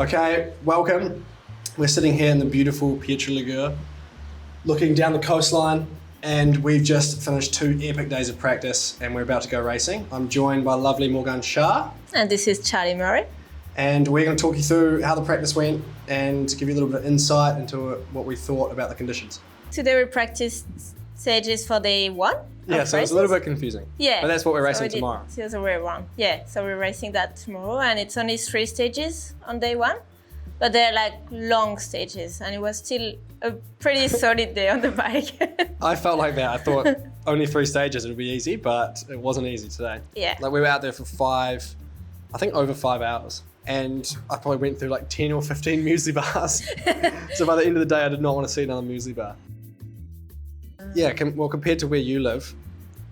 Okay, welcome. We're sitting here in the beautiful Pietra Ligure, looking down the coastline, and we've just finished 2 epic days of practice and we're about to go racing. I'm joined by lovely Morgan Charre. And this is Charre. And we're going to talk you through how the practice went and give you a little bit of insight into what we thought about the conditions. Today we practiced stages for day 1. Yeah, so it's a little bit confusing. Yeah. But that's what we're racing tomorrow. It's the other way around. Yeah, so we're racing that tomorrow and it's only 3 stages on day 1. But they're like long stages and it was still a pretty solid day on the bike. I felt like that. I thought only 3 stages it would be easy, but it wasn't easy today. Yeah. Like we were out there for over 5 hours. And I probably went through like 10 or 15 muesli bars. So by the end of the day, I did not want to see another muesli bar. Yeah, well, compared to where you live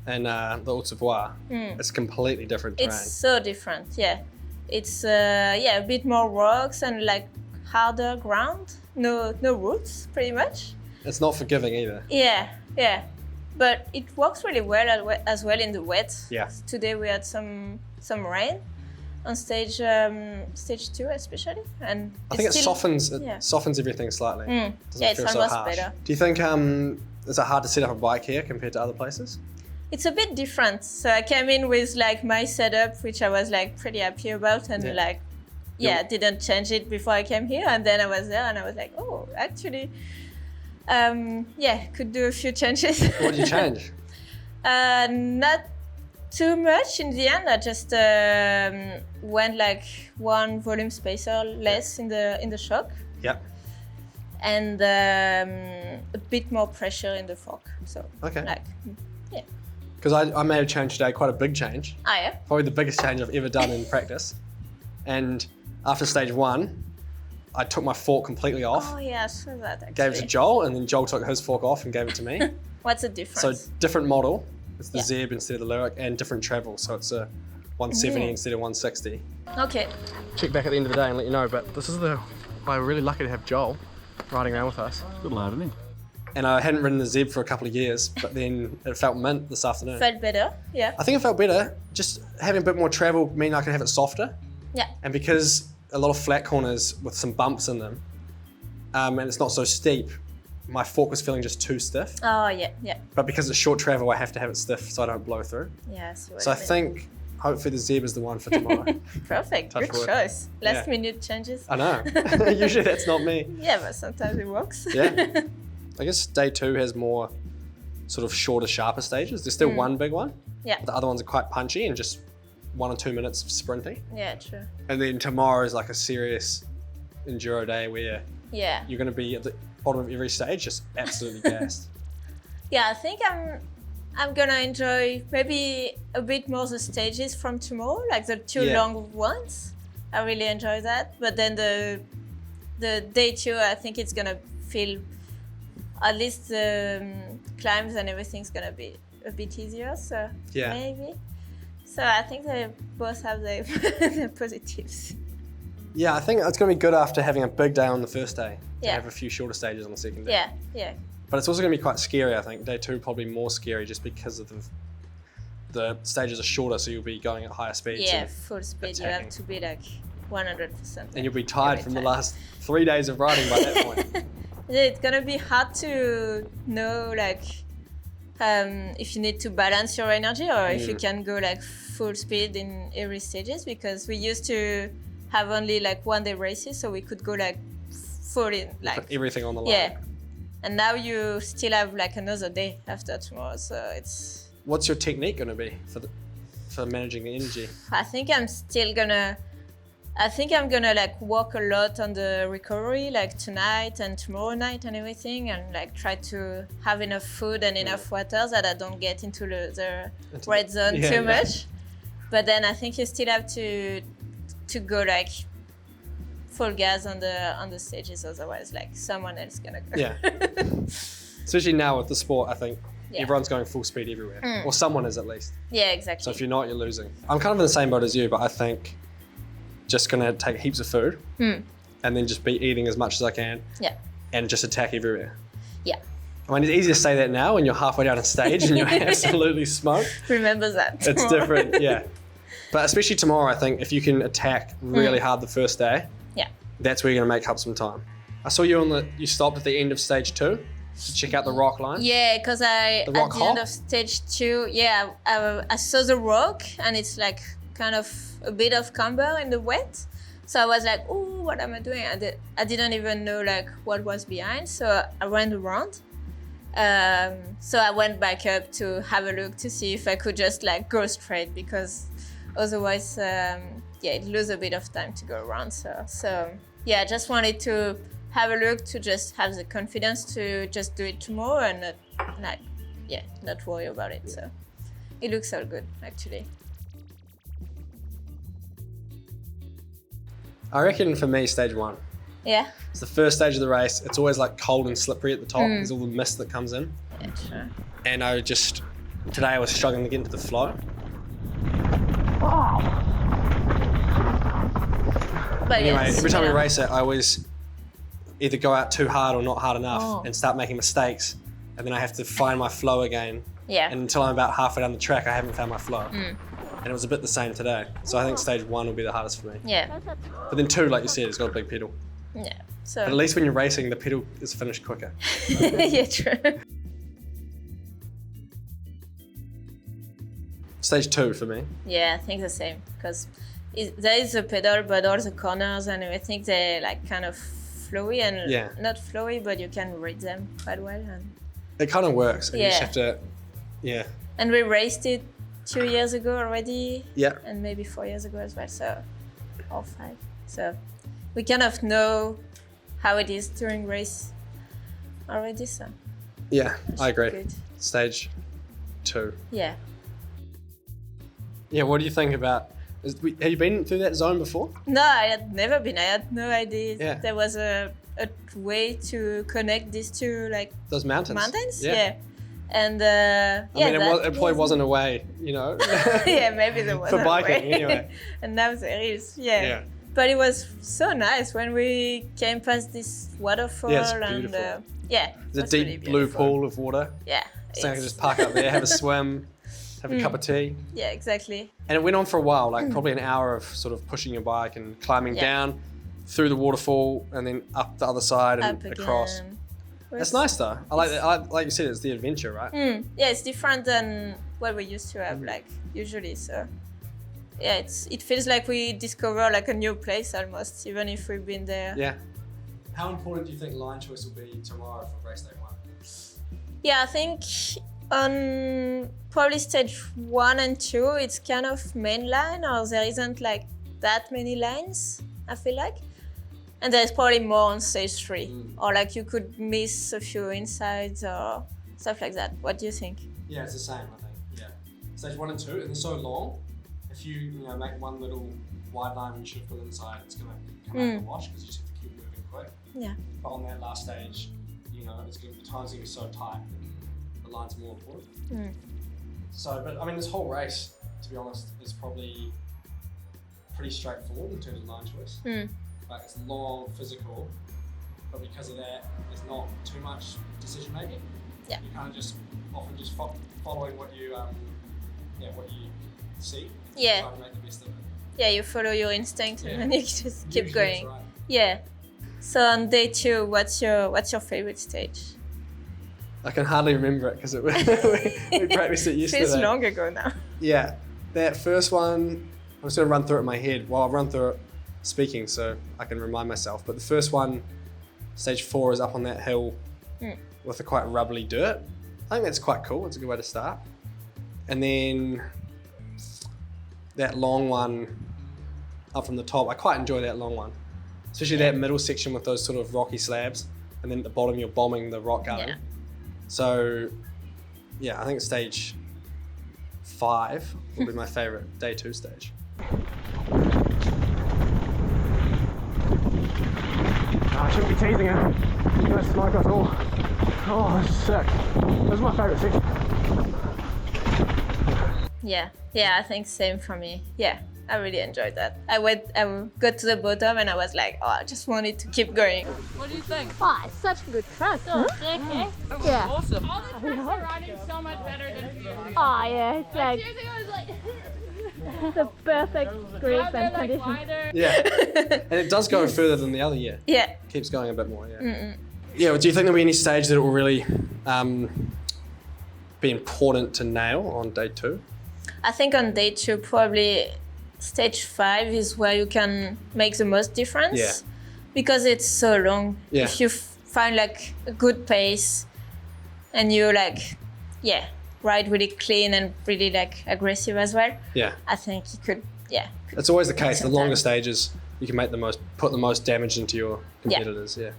in the Haute-Savoie, it's completely different terrain. It's so different, yeah. It's a bit more rocks and like harder ground. No roots, pretty much. It's not forgiving either. Yeah. But it works really well as well in the wet. Yeah. Today we had some rain on stage 2 especially, and I think it softens everything slightly. It's feel so almost harsh. better. Do you think is it hard to set up a bike here compared to other places? It's a bit different. So I came in with like my setup, which I was like pretty happy about, and didn't change it before I came here. And then I was there, and I was like, oh, actually, could do a few changes. What did you change? Not too much in the end. I just went like 1 volume spacer less in the shock. Yep. And a bit more pressure in the fork. So Because I made a change today, quite a big change. Oh yeah? Probably the biggest change I've ever done in practice. And after stage 1, I took my fork completely off. Oh yeah, I saw that actually. Gave it to Joel, and then Joel took his fork off and gave it to me. What's the difference? So different model. It's the Zeb instead of the Lyric, and different travel. So it's a 170 instead of 160. Okay. Check back at the end of the day and let you know, but this is why we're really lucky to have Joel riding around with us. Good lad, isn't he? And I hadn't ridden the Zeb for a couple of years, but then it felt mint this afternoon. Felt better, yeah. I think it felt better. Just having a bit more travel mean I could have it softer. Yeah. And because a lot of flat corners with some bumps in them, and it's not so steep, my fork was feeling just too stiff. Oh yeah. But because it's short travel, I have to have it stiff so I don't blow through. Yeah. So I think hopefully the Zeb is the one for tomorrow. Perfect, good choice. Last minute changes. I know. Usually that's not me. Yeah, but sometimes it works. Yeah. I guess day 2 has more sort of shorter, sharper stages. There's still one big one. Yeah. The other ones are quite punchy and just 1 or 2 minutes of sprinting. Yeah, true. And then tomorrow is like a serious enduro day where you're going to be at the bottom of every stage, just absolutely gassed. Yeah, I think I'm gonna enjoy maybe a bit more the stages from tomorrow, like the 2 long ones. I really enjoy that. But then the day 2, I think it's gonna feel, at least the climbs and everything's gonna be a bit easier. So maybe. So I think they both have their positives. Yeah, I think it's going to be good after having a big day on the first day to have a few shorter stages on the second day. Yeah. But it's also going to be quite scary, I think. Day 2 probably more scary just because of the stages are shorter, so you'll be going at higher speeds. Yeah, full speed. Attacking. You have to be like 100%. And you'll be tired from the last 3 days of riding by that point. Yeah, it's going to be hard to know like if you need to balance your energy or if you can go like full speed in every stages, because we used to have only like 1 day races, so we could go like full in, like put everything on the line. Yeah, and now you still have like another day after tomorrow, so it's. What's your technique going to be for managing the energy? I think I'm gonna like work a lot on the recovery, like tonight and tomorrow night and everything, and like try to have enough food and enough water that I don't get into the red zone too much. But then I think you still have to go like full gas on the stages, otherwise like someone else gonna go. Yeah. Especially now with the sport, I think everyone's going full speed everywhere, or someone is at least. Yeah, exactly. So if you're not, you're losing. I'm kind of in the same boat as you, but I think just gonna take heaps of food and then just be eating as much as I can. Yeah. And just attack everywhere. Yeah. I mean, it's easy to say that now when you're halfway down a stage and you're absolutely smoked. Remember that. It's different, yeah. But especially tomorrow, I think if you can attack really hard the first day Yeah. That's where you're going to make up some time. I saw you stopped at the end of stage 2 to check out the rock line. Yeah, because at the end of stage 2, I saw the rock, and it's like kind of a bit of camber in the wet. So I was like, oh, what am I doing? I didn't even know like what was behind, so I went around. So I went back up to have a look to see if I could just like go straight, because otherwise, it lose a bit of time to go around. So I just wanted to have a look, to just have the confidence to just do it tomorrow and not worry about it. So it looks all good actually. I reckon for me, stage 1. Yeah. It's the first stage of the race. It's always like cold and slippery at the top. There's all the mist that comes in. Yeah, sure. And today I was struggling to get into the flow. But anyway, every time we race it, I always either go out too hard or not hard enough and start making mistakes. And then I have to find my flow again. Yeah. And until I'm about halfway down the track, I haven't found my flow. And it was a bit the same today. So I think stage 1 will be the hardest for me. Yeah. But then 2, like you said, it's got a big pedal. Yeah. So. But at least when you're racing, the pedal is finished quicker. Yeah, true. Stage 2 for me. Yeah, I think the same, because there is a pedal, but all the corners and everything, they're like kind of flowy and not flowy, but you can read them quite well. And it kind of works. And you just have to, And we raced it 2 years ago already. Yeah. And maybe 4 years ago as well, or 5. So we kind of know how it is during race already. So yeah, I agree. Good. Stage 2. Yeah. Yeah, what do you think about? Have you been through that zone before? No, I had never been. I had no idea there was a way to connect these two, like those mountains. Yeah. And I mean, it probably wasn't a way, you know. Yeah, maybe there was for biking anyway. And now there is. Yeah. But it was so nice when we came past this waterfall. Yeah, it's beautiful. It's a deep really blue pool of water. Yeah. So I can just park up there, have a swim, have a cup of tea. Yeah, exactly. And it went on for a while, like probably an hour of sort of pushing your bike and climbing down through the waterfall and then up the other side and across. That's nice though. I like that. Like you said, it's the adventure, right? Yeah, it's different than what we used to have, like usually. So yeah, it feels like we discover like a new place almost, even if we've been there. Yeah. How important do you think line choice will be tomorrow for race day 1? Yeah, I think on probably stage 1 and 2, it's kind of main line, or there isn't like that many lines, I feel like. And there's probably more on stage 3, or like you could miss a few insides or stuff like that. What do you think? Yeah, it's the same, I think. Yeah. Stage 1 and 2, and they're so long. If you make one little wide line when you should have put inside, it's going to come out of the wash because you just have to keep moving quick. Yeah. But on that last stage, the time's going to be so tight. The line's more important. So, but I mean, this whole race, to be honest, is probably pretty straightforward in terms of line choice. Like it's long, physical, but because of that, there's not too much decision making. Yeah. You kind of often following what you see. Yeah. Try to make the best of it. Yeah, you follow your instinct and then you just keep going. Right. Yeah. So on day 2, what's your favorite stage? I can hardly remember it because we practiced it yesterday. Feels long ago now. Yeah, that first one, I'm just going to run through it in my head. Well, I'll run through it speaking so I can remind myself. But the first one, stage 4, is up on that hill with the quite rubbly dirt. I think that's quite cool. It's a good way to start. And then that long one up from the top, I quite enjoy that long one. Especially that middle section with those sort of rocky slabs. And then at the bottom, you're bombing the rock garden. Yeah. So, yeah, I think stage 5 will be my favorite day 2 stage. I shouldn't be teasing him. He's gonna smoke us all. Oh, that's sick. That's my favourite section. Yeah, I think same for me. Yeah, I really enjoyed that. I got to the bottom and I was like, I just wanted to keep going. What do you think? Oh, it's such a good track. That was awesome. All the tracks are riding so much better than Fury. Oh, yeah, it's like... Seriously, I was like... the perfect grip and condition. Yeah. And it does go further than the other year. Yeah. Keeps going a bit more, yeah. Yeah, well, do you think there'll be any stage that it will really be important to nail on day 2? I think on day 2, probably stage 5 is where you can make the most difference. Yeah. Because it's so long. Yeah. If you find like a good pace and you like, ride really clean and really like aggressive as well. Yeah. I think you could, That's always the case. The Sometimes. longer stages, you can put the most damage into your competitors. Yeah.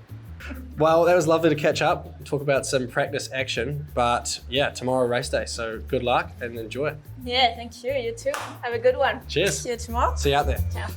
Well, that was lovely to catch up, talk about some practice action. But yeah, tomorrow race day. So good luck and enjoy. Yeah, thank you. You too. Have a good one. Cheers. See you tomorrow. See you out there. Ciao.